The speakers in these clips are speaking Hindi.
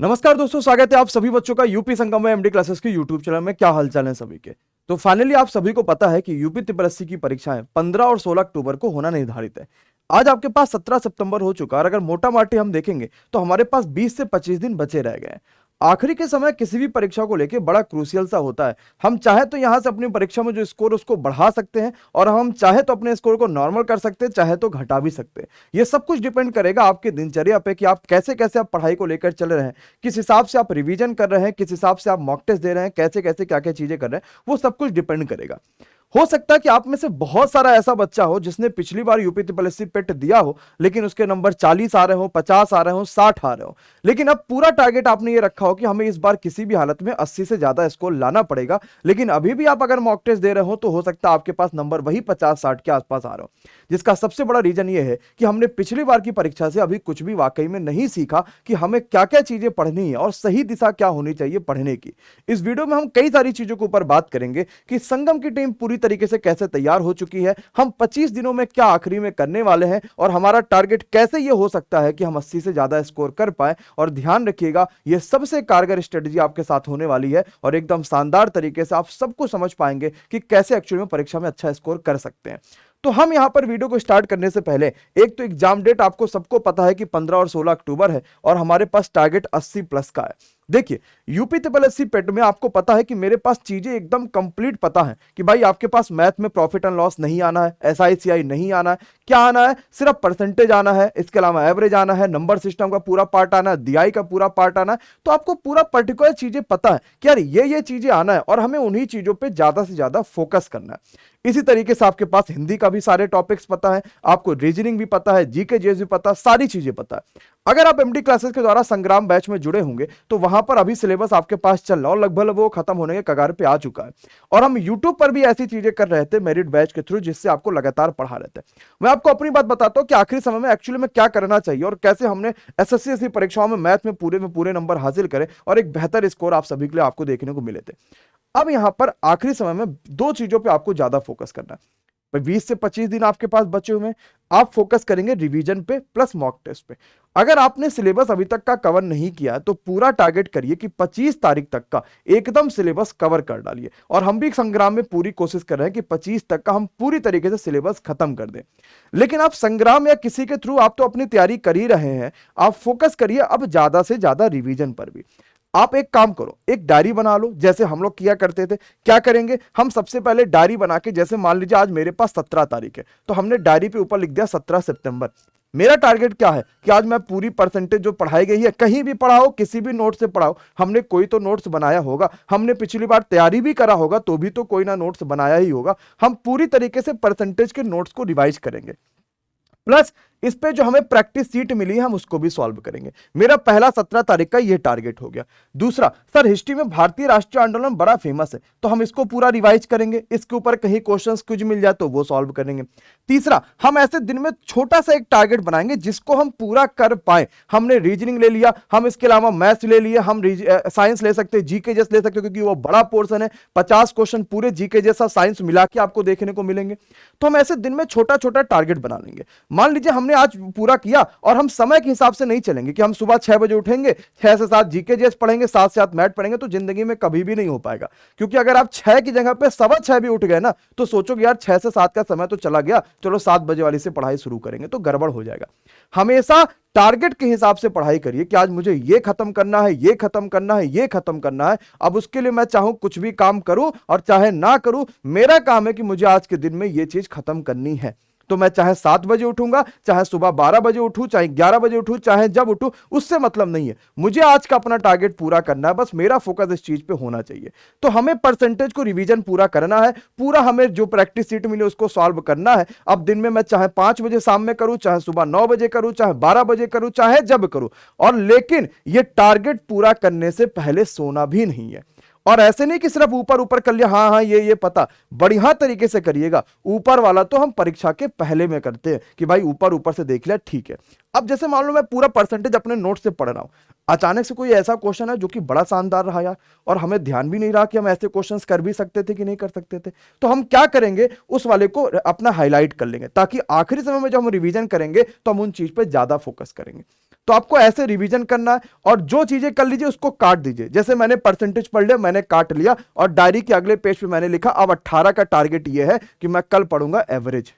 नमस्कार दोस्तों, स्वागत है आप सभी बच्चों का यूपी संगम में एमडी क्लासेस की यूट्यूब चैनल में। क्या हालचाल है सभी के। तो फाइनली आप सभी को पता है कि यूपी ट्रिपल एससी की परीक्षाएं 15 और 16 अक्टूबर को होना निर्धारित है। आज आपके पास 17 सितंबर हो चुका है और अगर मोटा माटी हम देखेंगे तो हमारे पास 20 से 25 दिन बचे रह गए हैं। आखिरी के समय किसी भी परीक्षा को लेकर बड़ा क्रूशियल सा होता है। हम चाहे तो यहां से अपनी परीक्षा में जो स्कोर उसको बढ़ा सकते हैं और हम चाहे तो अपने स्कोर को नॉर्मल कर सकते हैं, चाहे तो घटा भी सकते हैं। ये सब कुछ डिपेंड करेगा आपके दिनचर्या पे कि आप कैसे कैसे आप पढ़ाई को लेकर चल रहे हैं, किस हिसाब से आप रिवीजन कर रहे हैं, किस हिसाब से आप मॉक टेस्ट दे रहे हैं, कैसे कैसे क्या क्या चीजें कर रहे हैं, वो सब कुछ डिपेंड करेगा। हो सकता है कि आप में से बहुत सारा ऐसा बच्चा हो जिसने पिछली बार यूपी ट्रिपल एससी पेट दिया हो, लेकिन उसके नंबर 40 आ रहे हो, 50 आ रहे हो, 60 आ रहे हो। लेकिन अब पूरा टारगेट आपने ये रखा हो कि हमें इस बार किसी भी हालत में 80 से ज्यादा स्कोर लाना पड़ेगा। लेकिन अभी भी आप अगर मॉक टेस्ट दे रहे हो तो हो सकता है आपके पास नंबर वही 50-60 के आसपास आ रहे हो। जिसका सबसे बड़ा रीजन ये है कि हमने पिछली बार की परीक्षा से अभी कुछ भी वाकई में नहीं सीखा कि हमें क्या क्या चीजें पढ़नी है और सही दिशा क्या होनी चाहिए पढ़ने की। इस वीडियो में हम कई सारी चीजों के ऊपर बात करेंगे कि संगम की टीम पूरी तरीके से कैसे तैयार हो चुकी है, हम 25 दिनों में क्या आखिरी में करने वाले हैं और हमारा टारगेट कैसे ये हो सकता है कि हम 80 से ज्यादा स्कोर कर पाए। और ध्यान रखिएगा, ये सबसे कारगर स्ट्रेटजी आपके साथ होने वाली है और एकदम शानदार तरीके से आप सबको समझ पाएंगे कि कैसे एक्चुअली में परीक्षा में अच्छा स्कोर कर सकते हैं। तो हम यहां पर वीडियो को स्टार्ट करने से पहले एक तो एग्जाम डेट आपको सबको पता है कि 15 और 16 अक्टूबर है और हमारे पास टारगेट 80 प्लस का है। देखिए, यूपी ट्रिपल एससी पेट में आपको पता है कि मेरे पास चीजें एकदम कंप्लीट पता है कि भाई आपके पास मैथ में प्रॉफिट एंड लॉस नहीं आना है, एसआईसीआई नहीं आना है। क्या आना है? सिर्फ परसेंटेज आना है, इसके अलावा एवरेज आना है, नंबर सिस्टम का पूरा पार्ट आना है, डीआई का पूरा पार्ट आना है। तो आपको पूरा पर्टिकुलर चीजें पता है कि यार ये चीजें आना है और हमें उन्हीं चीजों पर ज्यादा से ज्यादा फोकस करना है। इसी तरीके से आपके पास हिंदी का भी सारे टॉपिक्स पता है, आपको रीजनिंग भी पता है, जीके जीएस भी पता है, सारी चीजें पता है। अगर आप एमडी क्लासेस के द्वारा संग्राम बैच में जुड़े होंगे तो वहां पर अभी सिलेबस आपके पास चल रहा है और लगभग वो खत्म होने के कगार पे आ चुका है। और हम यूट्यूब पर भी ऐसी चीजें कर रहे थे मेरिट बैच के थ्रू, जिससे आपको लगातार पढ़ा रहे थे। मैं आपको अपनी बात बताता हूं कि आखिरी समय में एक्चुअली में क्या करना चाहिए और कैसे हमने एसएससी एससी परीक्षाओं में मैथ में पूरे नंबर हासिल करे और एक बेहतर स्कोर आप सभी के लिए आपको देखने को मिले थे। अब यहां पर आखिरी समय में दो चीजों पे आपको ज्यादा फोकस करना है। 20 से 25 दिन आपके पास बचे हुए हैं, आप फोकस करेंगे रिवीजन पे प्लस मॉक टेस्ट पे। अगर आपने सिलेबस अभी तक का कवर नहीं किया है तो पूरा टारगेट करिए कि 25 तारीख तक का एकदम सिलेबस कवर कर डालिए। और हम भी संग्राम में पूरी कोशिश कर रहे हैं कि 25 तक का हम पूरी तरीके से सिलेबस खत्म कर दें। लेकिन आप संग्राम या किसी के थ्रू आप तो अपनी तैयारी कर ही रहे हैं, आप फोकस करिए अब ज्यादा से ज्यादा रिवीजन पर भी। आप एक काम करो, एक डायरी बना लो जैसे हम लोग किया करते थे। क्या करेंगे, हम सबसे पहले डायरी बना के, जैसे मान लीजिए आज मेरे पास 17 तारीख है तो हमने डायरी पे ऊपर लिख दिया 17 सितंबर। मेरा टारगेट क्या है कि आज मैं पूरी परसेंटेज जो पढ़ाई गई है, कहीं भी पढ़ाओ किसी भी नोट से पढ़ाओ, हमने कोई तो नोट्स बनाया होगा, हमने पिछली बार तैयारी भी करा होगा तो भी तो कोई ना नोट्स बनाया ही होगा। हम पूरी तरीके से परसेंटेज के नोट्स को रिवाइज करेंगे, प्लस इस पे जो हमें प्रैक्टिस सीट मिली है हम उसको भी सॉल्व करेंगे। मेरा पहला 17 तारीख का ये टारगेट हो गया। दूसरा, सर हिस्ट्री में भारतीय राष्ट्रीय आंदोलन बड़ा फेमस है तो हम इसको पूरा रिवाइज करेंगे, इसके ऊपर कहीं क्वेश्चंस कुछ मिल जाए तो वो सॉल्व करेंगे। तीसरा, हम ऐसे दिन में छोटा सा एक टारगेट बनाएंगे जिसको हम पूरा कर पाए। हमने रीजनिंग ले लिया, हम इसके अलावा मैथ्स ले लिया, हम साइंस ले सकते हैं, जीके जैसे ले सकते हैं क्योंकि वो बड़ा पोर्शन है। 50 क्वेश्चन पूरे जीके जैसा साइंस मिला के आपको देखने को मिलेंगे। तो हम ऐसे दिन में छोटा छोटा टारगेट बना लेंगे। मान लीजिए हमने आज पूरा किया और हम समय के हिसाब से नहीं चलेंगे कि हम सुबह 6 बजे उठेंगे, 6 से 7 जीके जीएस पढ़ेंगे, 7 से 8 मैथ पढ़ेंगे, तो जिंदगी में कभी भी नहीं हो पाएगा। क्योंकि अगर आप 6 की जगह पे 6:15 भी उठ गए ना तो सोचोगे यार 6 से 7 का समय तो चला गया, चलो 7 बजे वाली से पढ़ाई शुरू करेंगे, तो गड़बड़ हो जाएगा। हमेशा टारगेट के हिसाब से पढ़ाई करिए कि आज मुझे ये खत्म करना है, ये खत्म करना है, ये खत्म करना है। अब उसके लिए मैं चाहूं कुछ भी काम करूं और चाहे ना करूं, मेरा काम है कि मुझे आज के दिन में ये चीज खत्म करनी है। तो मैं चाहे 7 बजे उठूंगा, चाहे सुबह 12 बजे उठूं, चाहे 11 बजे उठूं, चाहे जब उठूं, उससे मतलब नहीं है। मुझे आज का अपना टारगेट पूरा करना है, बस मेरा फोकस इस चीज पे होना चाहिए। तो हमें परसेंटेज को रिवीजन पूरा करना है, पूरा हमें जो प्रैक्टिस सीट मिले उसको सॉल्व करना है। अब दिन में मैं चाहे 5 बजे शाम में करूं, चाहे सुबह 9 बजे करूं, चाहे 12 बजे करूं, चाहे जब करूं। और लेकिन ये टारगेट पूरा करने से पहले सोना भी नहीं है। और ऐसे नहीं कि सिर्फ ऊपर ऊपर कर लिया, हाँ हाँ ये पता, बढ़िया तरीके से करिएगा। ऊपर वाला तो हम परीक्षा के पहले में करते हैं कि भाई ऊपर ऊपर से देख लिया, ठीक है। अब जैसे मान लो मैं पूरा परसेंटेज अपने नोट से पढ़ रहा हूं, अचानक से कोई ऐसा क्वेश्चन है जो कि बड़ा शानदार रहा यार, और हमें ध्यान भी नहीं रहा कि हम ऐसे क्वेश्चंस कर भी सकते थे कि नहीं कर सकते थे। तो हम क्या करेंगे, उस वाले को अपना हाईलाइट कर लेंगे ताकि आखिरी समय में जब हम रिवीजन करेंगे तो हम उन चीज पर ज्यादा फोकस करेंगे। तो आपको ऐसे रिवीजन करना है और जो चीजें कर लीजिए उसको काट दीजिए। जैसे मैंने परसेंटेज पढ़ लिया, मैंने काट लिया और डायरी के अगले पेज पे मैंने लिखा अब 18 का टारगेट ये है कि मैं कल पढ़ूंगा एवरेज।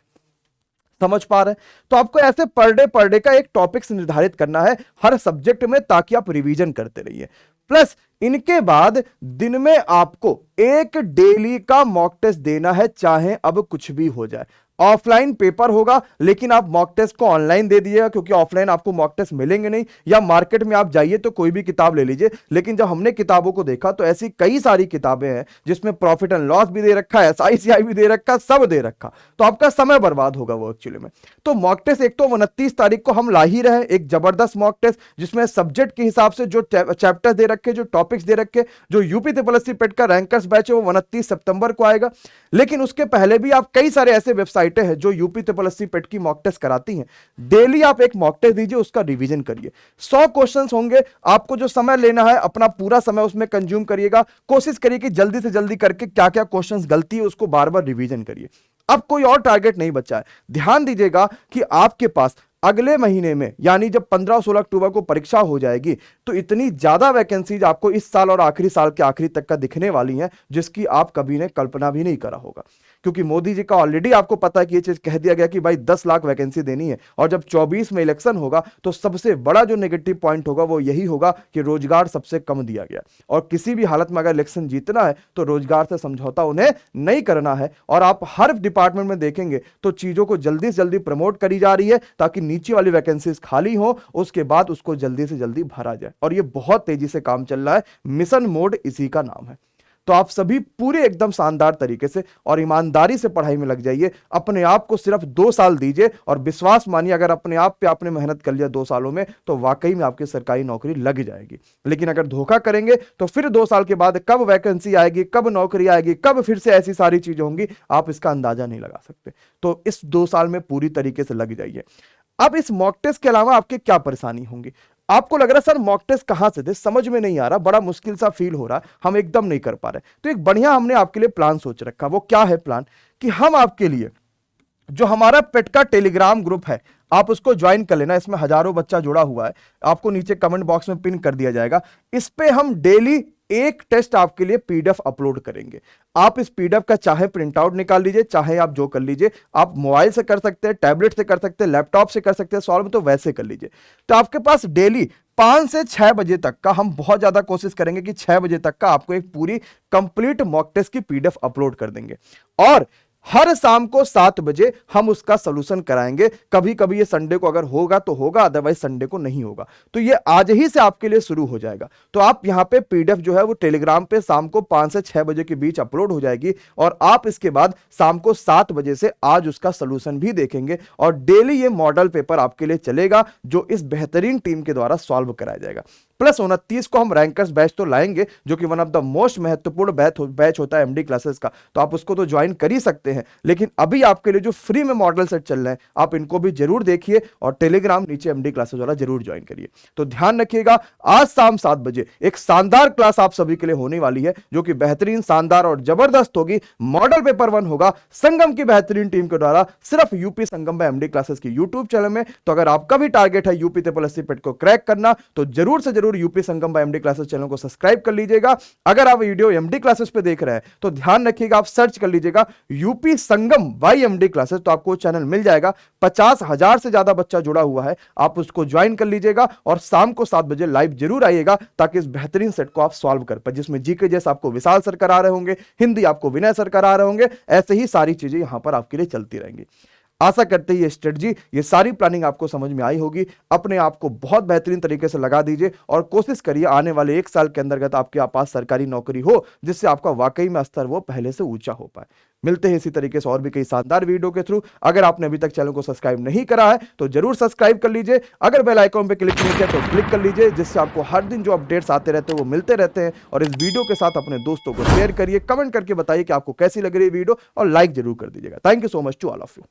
समझ पा रहे हैं? तो आपको ऐसे पर डे का एक टॉपिक्स निर्धारित करना है हर सब्जेक्ट में, ताकि आप रिवीजन करते रहिए। प्लस इनके बाद दिन में आपको एक डेली का मॉक टेस्ट देना है, चाहे अब कुछ भी हो जाए। ऑफलाइन पेपर होगा, लेकिन आप मॉक टेस्ट को ऑनलाइन दे दीजिएगा, क्योंकि ऑफलाइन आपको मॉक टेस्ट मिलेंगे नहीं। या मार्केट में आप जाइए तो कोई भी किताब ले लीजिए, लेकिन जब हमने किताबों को देखा तो ऐसी कई सारी किताबें हैं जिसमें प्रॉफिट एंड लॉस भी दे रखा है, एसआईसीआई भी दे रखा, सब दे रखा, तो आपका समय बर्बाद होगा वो एक्चुअली में। तो मॉक टेस्ट एक तो 29 तारीख को हम ला ही रहे, एक जबरदस्त मॉक टेस्ट जिसमें सब्जेक्ट के हिसाब से जो चैप्टर्स दे रखे, जो टॉपिक्स दे रखे, जो यूपी ट्रिपल पेट का रैंकर्स बैच है वो 29 सितंबर को आएगा। लेकिन उसके पहले भी आप कई सारे ऐसे वेबसाइटें हैं जो यूपी ट्रिपल पेट की मॉक टेस्ट कराती हैं। डेली आप एक मॉक टेस्ट दीजिए, उसका रिवीजन करिए। 100 क्वेश्चंस होंगे, आपको जो समय लेना है अपना पूरा समय उसमें कंज्यूम करिएगा। कोशिश करिए कि जल्दी से जल्दी करके क्या क्या क्वेश्चंस गलती है उसको बार बार रिवीजन करिए। अब कोई और टारगेट नहीं बचा है। ध्यान दीजिएगा कि आपके पास अगले महीने में, यानी जब 15 और 16 अक्टूबर को परीक्षा हो जाएगी, तो इतनी ज्यादा वैकेंसीज आपको इस साल और आखिरी साल के आखिरी तक का दिखने वाली हैं, जिसकी आप कभी ने कल्पना भी नहीं करा होगा। क्योंकि मोदी जी का ऑलरेडी आपको पता है कि ये चीज कह दिया गया कि भाई 10 लाख वैकेंसी देनी है। और जब 24 में इलेक्शन होगा तो सबसे बड़ा जो नेगेटिव पॉइंट होगा वो यही होगा कि रोजगार सबसे कम दिया गया, और किसी भी हालत में अगर इलेक्शन जीतना है तो रोजगार से समझौता उन्हें नहीं करना है। और आप हर डिपार्टमेंट में देखेंगे तो चीजों को जल्दी से जल्दी प्रमोट करी जा रही है, ताकि नीचे वाली वैकेंसीज खाली हो, उसके बाद उसको जल्दी से जल्दी भरा जाए। और ये बहुत तेजी से काम चल रहा है, मिशन मोड इसी का नाम है। तो आप सभी पूरे एकदम शानदार तरीके से और ईमानदारी से पढ़ाई में लग जाइए। अपने आप को सिर्फ 2 साल दीजिए और विश्वास मानिए, अगर अपने आप पे आपने मेहनत कर लिया 2 सालों में, तो वाकई में आपकी सरकारी नौकरी लग जाएगी। लेकिन अगर धोखा करेंगे तो फिर 2 साल के बाद कब वैकेंसी आएगी, कब नौकरी आएगी, कब फिर से ऐसी सारी चीजें होंगी, आप इसका अंदाजा नहीं लगा सकते। तो इस 2 साल में पूरी तरीके से लग जाइए। अब इस मॉक टेस्ट के अलावा आपके क्या परेशानी होंगी? आपको लग रहा है सर मॉक टेस्ट कहां से दे, समझ में नहीं आ रहा, बड़ा मुश्किल सा फील हो रहा है, हम एकदम नहीं कर पा रहे। तो एक बढ़िया हमने आपके लिए प्लान सोच रखा। वो क्या है प्लान? कि हम आपके लिए जो हमारा पेट का टेलीग्राम ग्रुप है, आप उसको ज्वाइन कर लेना। इसमें हजारों बच्चा जुड़ा हुआ है, आपको नीचे कमेंट बॉक्स में पिन कर दिया जाएगा। इस पे हम डेली एक टेस्ट आपके लिए पीडीएफ अपलोड करेंगे। आप इस पीडीएफ का चाहे प्रिंट आउट निकाल लीजिए, चाहे आप जो कर लीजिए, आप मोबाइल से कर सकते हैं, टैबलेट से कर सकते हैं, लैपटॉप से कर सकते हैं सॉल्व, तो वैसे कर लीजिए। तो आपके पास डेली 5 से 6 बजे तक का, हम बहुत ज्यादा कोशिश करेंगे कि 6 बजे तक का आपको एक पूरी कंप्लीट मॉक टेस्ट की पीडीएफ अपलोड कर देंगे। और हर शाम को 7 बजे हम उसका सॉल्यूशन कराएंगे। कभी कभी ये संडे को अगर होगा तो होगा, अदरवाइज संडे को नहीं होगा। तो ये आज ही से आपके लिए शुरू हो जाएगा। तो आप यहां पे पीडीएफ जो है वो टेलीग्राम पे शाम को 5 से 6 बजे के बीच अपलोड हो जाएगी, और आप इसके बाद शाम को 7 बजे से आज उसका सॉल्यूशन भी देखेंगे। और डेली ये मॉडल पेपर आपके लिए चलेगा, जो इस बेहतरीन टीम के द्वारा सॉल्व कराया जाएगा। प्लस 29 को हम रैंकर्स बैच तो लाएंगे, जो कि वन ऑफ द मोस्ट महत्वपूर्ण बैच होता है एमडी क्लासेस का। तो आप उसको तो ज्वाइन कर ही सकते हैं, लेकिन अभी आपके लिए जो फ्री में मॉडल सेट चल रहे हैं, आप इनको भी जरूर देखिए और टेलीग्राम नीचे एमडी क्लासेस वाला जरूर ज्वाइन करिए। तो ध्यान रखिएगा, आज शाम 7 बजे एक शानदार क्लास आप सभी के लिए होने वाली है, जो कि बेहतरीन, शानदार और जबरदस्त होगी। मॉडल पेपर 1 होगा संगम की बेहतरीन टीम के द्वारा, सिर्फ यूपी संगम में एमडी क्लासेस की यूट्यूब चैनल में। तो अगर आपका भी टारगेट है यूपी ट्रिपल पेट को क्रैक करना, तो जरूर से जरूर यूपी संगम बाय एमडी क्लासेस चैनल को सब्सक्राइब कर लीजिएगा। अगर आप वीडियो एमडी क्लासेस पे देख रहे हैं तो ध्यान रखिएगा, आप सर्च कर लीजिएगा यूपी संगम बाय एमडी क्लासेस, तो आपको चैनल मिल जाएगा। 50,000 से ज्यादा बच्चा जुड़ा हुआ है, आप उसको ज्वाइन कर लीजिएगा और शाम को 7 बजे लाइव जरूर आइएगा, ताकि इस बेहतरीन सेट को आप सॉल्व कर पाए, जिसमें जीके जैसे आपको विशाल सर करा रहे होंगे, हिंदी आपको विनय सर करा रहे होंगे, ऐसे ही सारी चीजें यहां पर आपके लिए चलती रहेंगी। आशा करते हैं ये स्ट्रेटजी, ये सारी प्लानिंग आपको समझ में आई होगी। अपने आप को बहुत बेहतरीन तरीके से लगा दीजिए और कोशिश करिए आने वाले 1 साल के अंतर्गत आपके पास सरकारी नौकरी हो, जिससे आपका वाकई में स्तर वो पहले से ऊंचा हो पाए। मिलते हैं इसी तरीके से और भी कई शानदार वीडियो के थ्रू। अगर आपने अभी तक चैनल को सब्सक्राइब नहीं करा है तो जरूर सब्सक्राइब कर लीजिए। अगर बेल आइकॉन पे क्लिक नहीं किया तो क्लिक कर लीजिए, जिससे आपको हर दिन जो अपडेट्स आते रहते हैं वो मिलते रहते हैं। और इस वीडियो के साथ अपने दोस्तों को शेयर करिए, कमेंट करके बताइए कि आपको कैसी लग रही है वीडियो, और लाइक जरूर कर दीजिएगा। Thank you so much to all of you.